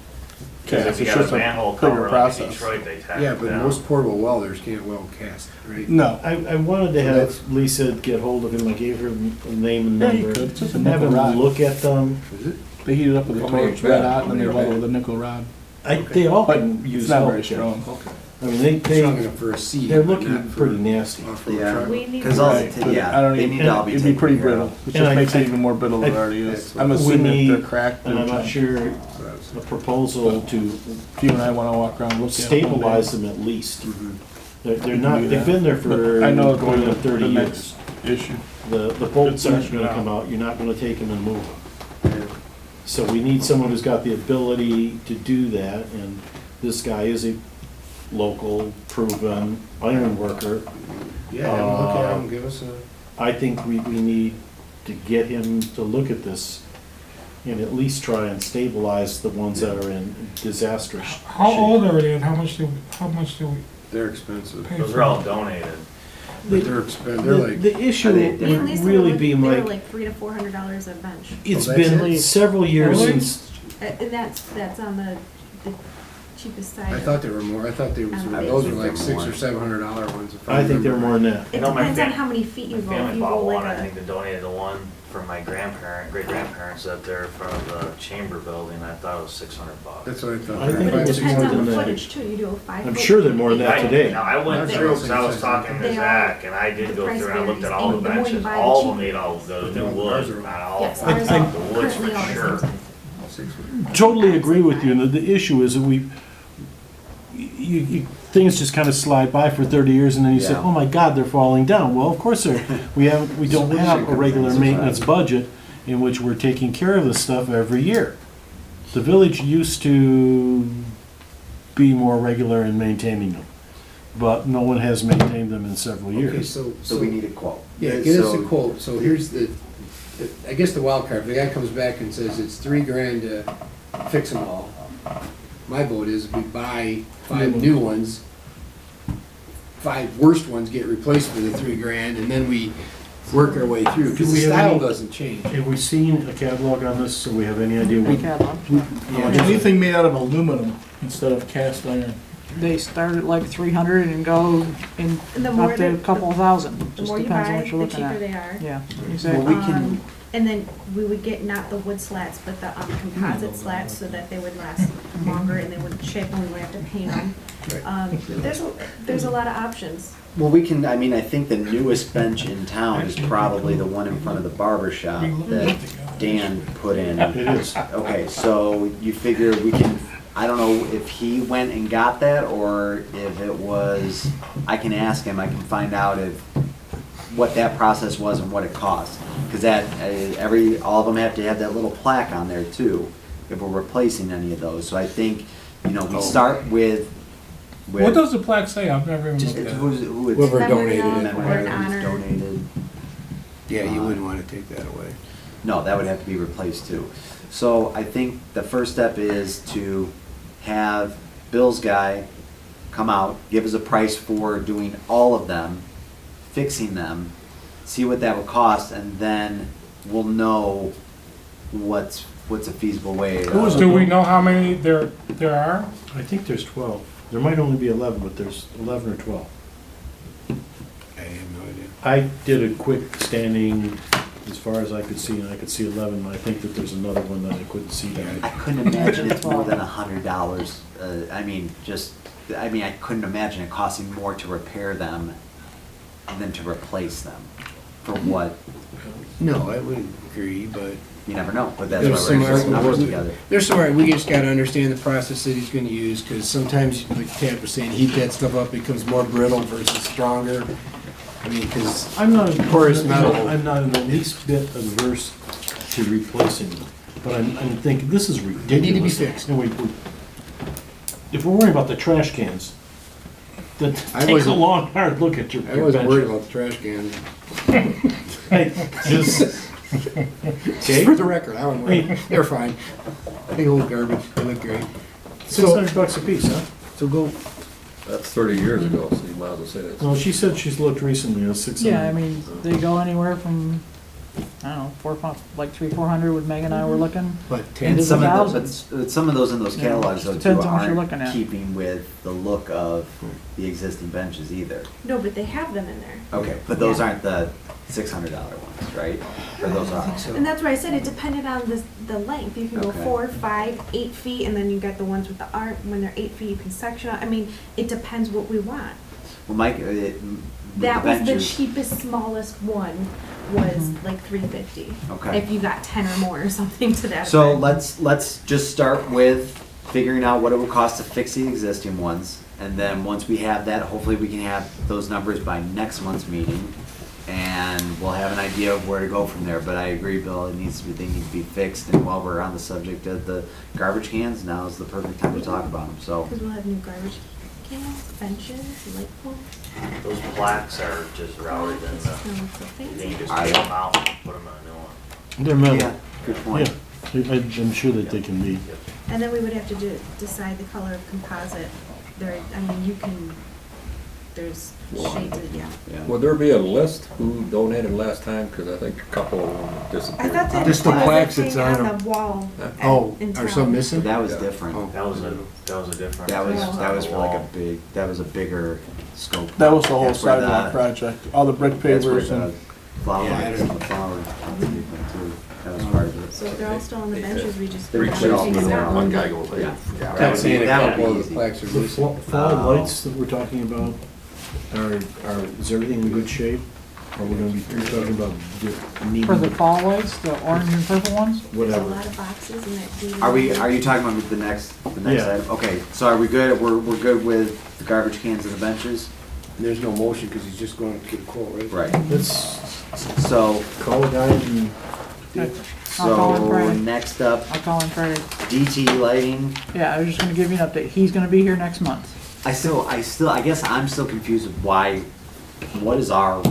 Because cast, if you it's got a just a manhole bigger cover like in process. Detroit, they tack yeah, it but down. most portable welders can't weld cast, right? No. I wanted to have Lisa get hold of him. I gave her a name and Yeah, you number. could. It's just a Have nickel him rod. look at them. Is it? They heat it up with a torch, red hot, and then they weld it with a nickel rod. They all But can use it's not help. very strong. Okay. I mean, Strong enough for a seat. they're but looking not for pretty nasty. off-road Yeah. truck. We need Because to- all, Right, but I yeah, don't they even- need to all be It'd be taken pretty care brittle, of. which And just I- makes I- it even more brittle than it I- already is. that's I'm what- assuming We they're need- cracked. And I'm not sure, That's what I was a proposal to If you and I wanna walk around, look at it one day. stabilize them at least. Mhm. They're We can not, do they've that. been there for But I know going on the 30 years. next issue. The bolts aren't It's gonna out. come out, you're not gonna take them and move them. So we need someone who's got the ability to do that, and this guy is a local, proven iron worker. Yeah, have them look at them, give us a. I think we need to get him to look at this and at least try and stabilize the ones that are in disastrous shape. How old are they and how much do we They're expensive. pay Those for are all them? donated. But they're expensive, they're like. The issue Are they would different? At least really they be, were Mike, like $300 to $400 a bench. it's Oh, that's been it? several years Really? since, And that's on the cheapest side. I thought they were more, I thought they was, I those were think like they're $600 more. or $700 ones. if I think they're remember more than right. that. It No, my depends on fam- how many feet you My go. If family you bought go one, like I a, think they donated the one for my great-grandparents up there in front of the chamber building. I thought it was $600. That's what I thought. I think but it it was depends more on than the that. footage too. You do a 5 I'm foot sure they're more than that I- today. Now, I went That's through, what because I was talking to They are- Zach, and I did the go price through, and I looked at varies, all the and the more you benches, buy, all the of them made all the Ours wood, are- not all, yes, of ours them, are the woods currently all for the sure. same size. Totally agree with you, and the issue is that things just kind of slide by for 30 years, and then you say, Yeah. oh my God, they're falling down. Well, of course we don't have a regular maintenance budget in which we're taking care of this stuff every year. The village used to be more regular in maintaining them, but no one has maintained them in several Okay, years. So we need a quote. Yeah, get us a So- quote, so here's I guess the wild card, if the guy comes back and says it's $3,000 to fix them all, my vote is we buy 5 new ones, 5 worst ones get replaced for the $3,000, and then we work our way through, because Do the we have style any- doesn't change. Have we seen a catalog on this, so we have any idea The what? catalog. Anything made out of aluminum instead of cast iron. They start at like 300 and go in And the more up to a they- couple thousand. The Just more you depends on buy, what you're the looking cheaper at. they are. Yeah, Well, exactly. we can, And then we would get not the wood slats, but the composite slats so that they would last longer and they wouldn't chip and we wouldn't have to paint them. There's a lot of options. Well, we can, I mean, I think the newest bench in town is probably the one in front of the barber shop that Dan put in. It is. Okay, so you figure we can, I don't know if he went and got that or if it was, I can ask him, I can find out what that process was and what it cost. Because all of them have to have that little plaque on there too, if we're replacing any of those. So I think, we start with. What does the plaque say? I've never even Just looked at it. Whoever donated it. Memory of who's donated. Yeah, you wouldn't want to take that away. No, that would have to be replaced too. So I think the first step is to have Bill's guy come out, give us a price for doing all of them, fixing them, see what that will cost, and then we'll know what's a feasible way. Do we know how many there are? I think there's 12. There might only be 11, but there's 11 or 12. I have no idea. I did a quick standing as far as I could see, and I could see 11. And I think that there's another one that I couldn't see down. I couldn't imagine it's more than $100. I couldn't imagine it costing more to repair them than to replace them. For what? No, I wouldn't agree, but. You never know, but that's There's why some we're putting numbers argument- together. There's some, we just gotta understand the process that he's gonna use, because sometimes, like Tab was saying, heat that stuff up, it becomes more brittle versus stronger. I mean, because I'm not porous metal. I'm not in the least bit averse to replacing them, but I'm thinking this is ridiculous. They need to be fixed. And if we're worrying about the trash cans, then I take a wasn't- long, hard look at your. I wasn't worried about the trash cans. Just. Just for the record, I wasn't worried. They're fine. Big old garbage, they look great. $600 a piece, huh? So go, That's 30 years ago, so you might as well say that. No, she said she's looked recently, it was 600. Yeah, I mean, they go anywhere from, I don't know, 400 with Meg and I were looking. but And And ten, some some of those in those Yeah, catalogs though too depends on what you're aren't looking at. keeping with the look of the existing benches either. No, but they have them in there. Okay, but those aren't the $600 ones, right? Or those are? And that's why I said it depended on the length. You can go Okay. 4, 5, 8 feet, and then you got the ones with the art. When they're 8 feet, you can section out. I mean, it depends what we want. Well, Mike, That was the benches- cheapest, smallest one was like $350. Okay. If you got 10 or more or something to that. So effect. let's just start with figuring out what it would cost to fix the existing ones. And then once we have that, hopefully we can have those numbers by next month's meeting. And we'll have an idea of where to go from there. But I agree, Bill, they need to be fixed. And while we're on the subject of the garbage cans, now is the perfect time to talk about them, so. Because we'll have new garbage cans, benches, light poles. Those plaques are just routed in It's the, just gonna look so you fancy. can just take them out and put them in a new one. They're metal. Yeah, good point. Yeah, I'm sure that they can be. And then we would have to decide the color of composite. You can, there's shades of, yeah. Would there be a list who donated last time? Because I think a couple of them I disappeared. thought that Just the was a plaques thing that's on on the wall. oh, in are town. some So missing? that was Yeah. different. Oh. That was a different. That was for like a bigger scope. That was the whole That's where sidewalk project, all the brick That's where pavers the and. flowers, Yeah, I don't and know. the flower too. That was part of it. So if they're all still on the benches, we just. They reach it all take the it way out. One guy goes, hey, Yeah. yeah. That would be- Saying a that would couple be of the easy. plaques are The missing. fall lights that we're talking about, is everything in good shape? Or we're gonna be talking about needing? For the fall lights, the orange and purple ones? There's a Whatever. lot of boxes in that. DVD. Are you talking about the next Yeah. item? Okay, so are we good? We're good with the garbage cans and the benches? There's no motion, because he's just going to get a quote, right? Right. Let's So, call a guy and I'll call him so Friday. next up, I'll call him Friday. DT lighting. Yeah, I was just gonna give you an update. He's gonna be here next month. I guess I'm still confused with what is our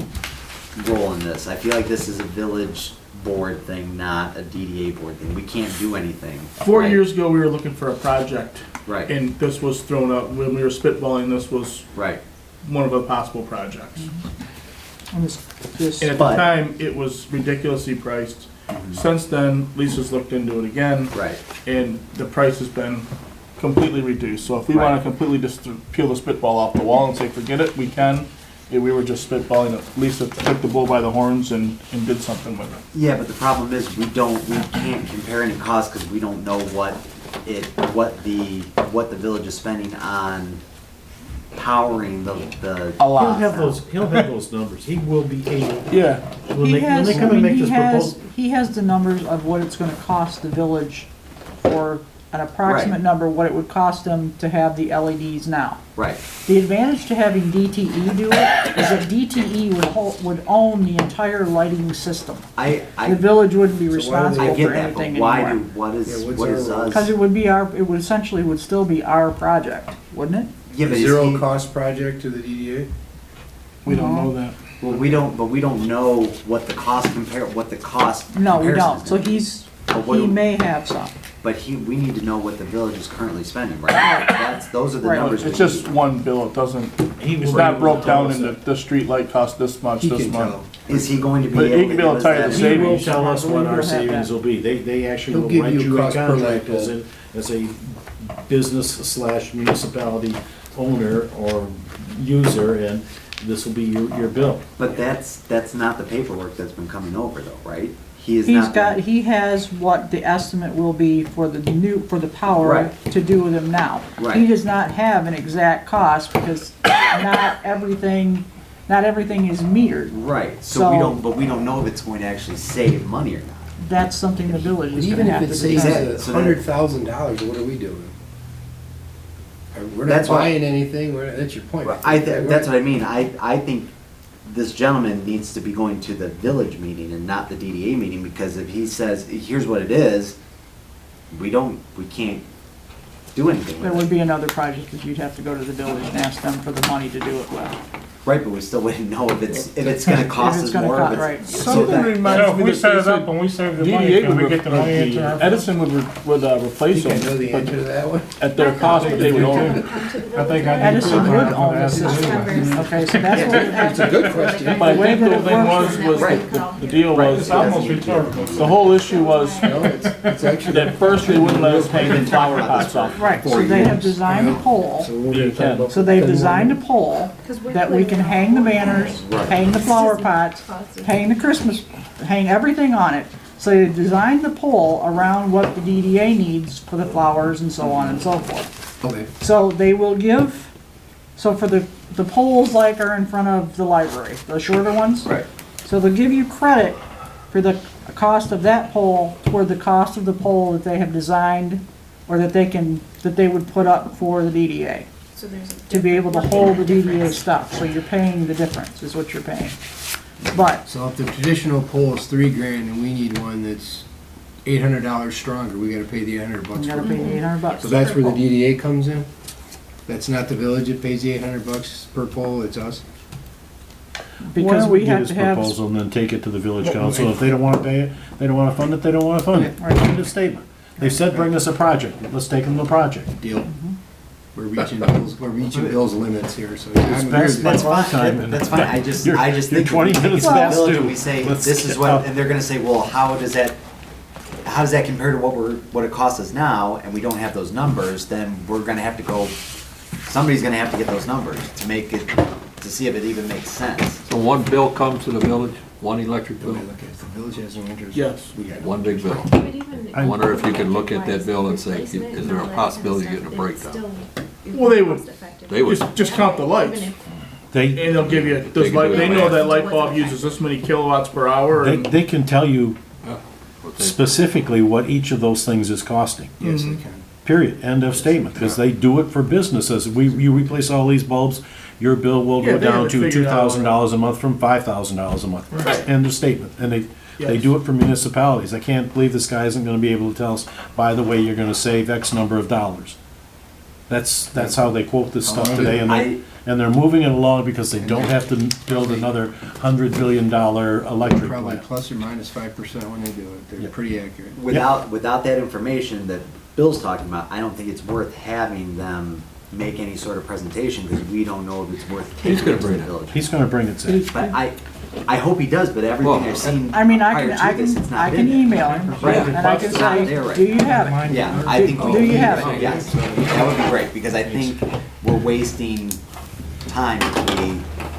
role in this? I feel like this is a village board thing, not a DDA board thing. We can't do anything. 4 right? years ago, we were looking for a project, Right, and this was thrown up, when we were spitballing, this was right. one of the possible projects. And this, And at the But- time, it was ridiculously priced. Since then, Lisa's looked into it again, Right. and the price has been completely reduced. So if we Right. wanna completely just peel the spitball off the wall and say, forget it, we can. Yeah, we were just spitballing it. Lisa took the bull by the horns and did something with it. Yeah, but the problem is we can't compare any costs because we don't know what the village is spending on powering the. A He'll lot. have those numbers. He will be able, Yeah. when they come and make this proposal. He has the numbers of what it's gonna cost the village for an approximate Right. number, what it would cost them to have the LEDs now. Right. The advantage to having DTE do it is that DTE would own the entire lighting system. The I village wouldn't be So why do responsible I for get that, but anything why anymore. what is Yeah, what's what is our role? us? Cause it would be it would essentially would still be our project, wouldn't it? Yeah, but is Zero he- cost project to the DDA? We don't know that. Well, we don't know what the cost No, we comparison don't, is so gonna be. he what- may have some. But we need to know what the village is currently spending, right? Those are the Right. numbers. It's we just need. one bill. It doesn't, He was it's not able broke to tell down us into that. the street light cost this much, He this can month. tell. Is he going to be But able he to can give be able us to tell you that? the He will savings. tell us what We'll our have savings that. will be. They actually He'll will give write you you a cost per contract light as a business / municipality owner or user, and this will be your bill. But that's not the paperwork that's been coming over though, right? He is not. He has what the estimate will be for the power Right. to do with them now. Right. He does not have an exact cost because not everything is metered. Right, so So- we don't know if it's going to actually save money or not. That's something the village But is even gonna if have it to saves determine. that- $100,000, what are we doing? We're not That's why- buying anything, that's your point. That's what I mean, I think this gentleman needs to be going to the village meeting and not the DDA meeting, because if he says, here's what it is, we can't do anything There with would it. be another project that you'd have to go to the village and ask them for the money to do it with. Right, but we still wouldn't know if it's gonna cost It's us gonna more. cost- if right. it's- Something so that- reminds me we that set they it up said and we save the money, DDA can we would, get the money into our? Edison would I replace think I know them, the answer to that one. at their cost, but they would own them. I think I do Edison too. would I'm own gonna the ask you system. anyway. Okay, so that's what would have It's a good question. But I The way think that the it thing works was Right. the deal was, It's almost rhetorical. the whole issue was, No, it's actually. at first they wouldn't let us hang the flower pots off. Right, so they have designed a pole, You can. so they've designed a pole that we can hang the banners, hang the flower pots, hang the Christmas, hang everything on it. So they designed the pole around what the DDA needs for the flowers and so on and so forth. Okay. So they will give, so for the poles like are in front of the library, the shorter ones. Right. So they'll give you credit for the cost of that pole toward the cost of the pole that they have designed or that they would put up for the DDA. So there's To be able to hold the DDA stuff, so you're paying the difference, is what you're paying. But, So if the traditional pole is $3,000 and we need one that's $800 stronger, we gotta pay the $800 you for gotta it. pay $800. So that's where the DDA comes in? That's not the village that pays the $800 per pole, it's us? Because we have Get to his have, proposal and then take it to the village council. If they don't wanna pay it, they don't wanna fund it, they don't wanna fund it. Right. End of statement. They said, bring us a project, let's take them to the project. Deal. We're reaching Bill's limits here, so. I'm That's agree with you. our time, and That's fine, I just You're- think. you're if 20 we take it minutes to the past village due. and we say, Let's this is get what, out. and they're gonna say, well, how does that compare to what it costs us now, and we don't have those numbers, then we're gonna have to go, somebody's gonna have to get those numbers to make it, to see if it even makes sense. So one bill comes to the village, one electric bill, Look at it. The village has no interest. Yes. We got it. one big bill. I wonder if you can look at that bill and say, is there a possibility of getting a breakdown? Well, they would. They would, Just count the lights. They, And they'll give you, They can do they it. know that light bulb uses this many kilowatts per hour. and- they can tell you what they- specifically what each of those things is costing. Yes, they can. Period, end of statement, because they do it for businesses. You replace all these bulbs, your bill will Yeah, go they have down it to figured out. $2,000 a month from $5,000 a month. Right. End of statement. And they Yes. do it for municipalities. I can't believe this guy isn't gonna be able to tell us, by the way, you're gonna save X number of dollars. That's how they quote this stuff today, and they're moving it along because they don't have to build another $100 billion electric Probably plant. plus or minus 5% when they do it. They're Yeah. pretty accurate. Without that information that Bill's talking about, I don't think it's worth having them make any sort of presentation, because we don't know if it's worth He's taking gonna it to bring the it. village. He's gonna bring it to. But I hope he does, but everything Well, I've seen I mean, prior to this, it's I not can been there. email him, Right. and I can It's not say, there right do you have it? Yeah, I think we Do you need have it. it? Yes, that would be great, because I think we're wasting time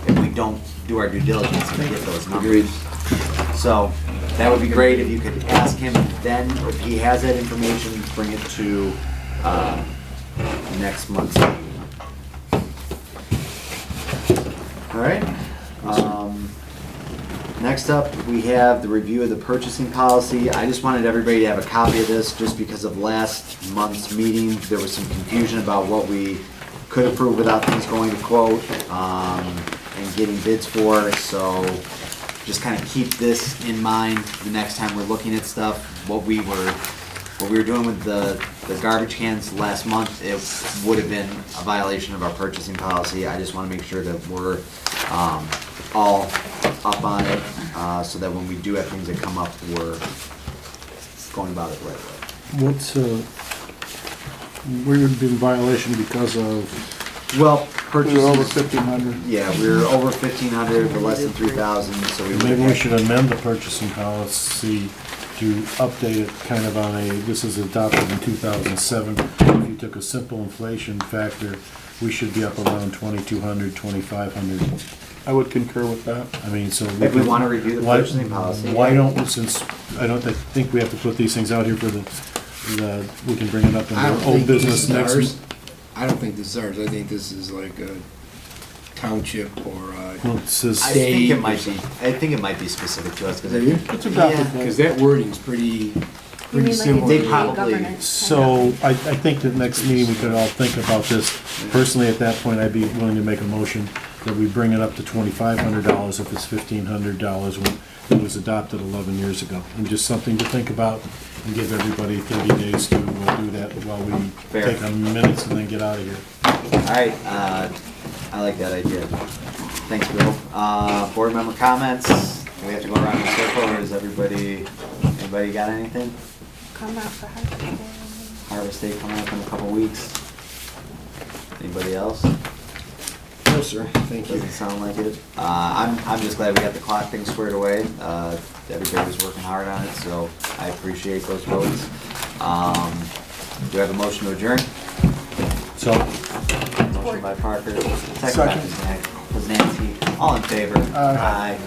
if we don't don't do our due diligence and get those numbers. So that would be great if you could ask him then, if he has that information, bring it to next month's meeting. All right. Next up, we have the review of the purchasing policy. I just wanted everybody to have a copy of this just because of last month's meeting. There was some confusion about what we could approve without things going to quote and getting bids for. So just kind of keep this in mind the next time we're looking at stuff. What we were doing with the garbage cans last month, it would have been a violation of our purchasing policy. I just want to make sure that we're all up on it, so that when we do have things that come up, we're going about it the right way. What's, we would be in violation because of, Well, We're over purchases, 1,500. yeah, we're over 1,500, but less than 3,000, so we would maybe we have. should amend the purchasing policy to update it kind of on a, this is adopted in 2007. If you took a simple inflation factor, we should be up around 2,200, 2,500. I would concur with that. I mean, so. If we want to review the purchasing policy. Why don't we, since, I think we have to put these things out here for the, we can bring it up in I don't the old think this business is next. ours. I don't think this is ours. I think this is like a township or Well, it says, I think it might be, I think it might be specific to us, because Is that you? It's adopted. Yeah. because that wording's pretty similar. They probably- so I think that next meeting we could all think about this. Personally, at that point, I'd be willing to make a motion that we bring it up to $2,500 if it's $1,500 when it was adopted 11 years ago. And just something to think about and give everybody 30 days to do that while we Fair. take a minutes and then get out of here. All right, I like that idea. Thanks, Bill. Board member comments? Do we have to go around in a circle, or is anybody got anything? Come out for Harvest Day. Harvest Day coming up in a couple weeks. Anybody else? No, sir. Thank you. Doesn't sound like it. I'm just glad we got the clock thing squared away. Everybody was working hard on it, so I appreciate those votes. Do I have a motion to adjourn? So, Motion by Parker, second by Ms. Nancy. All in favor? Aye. Aye.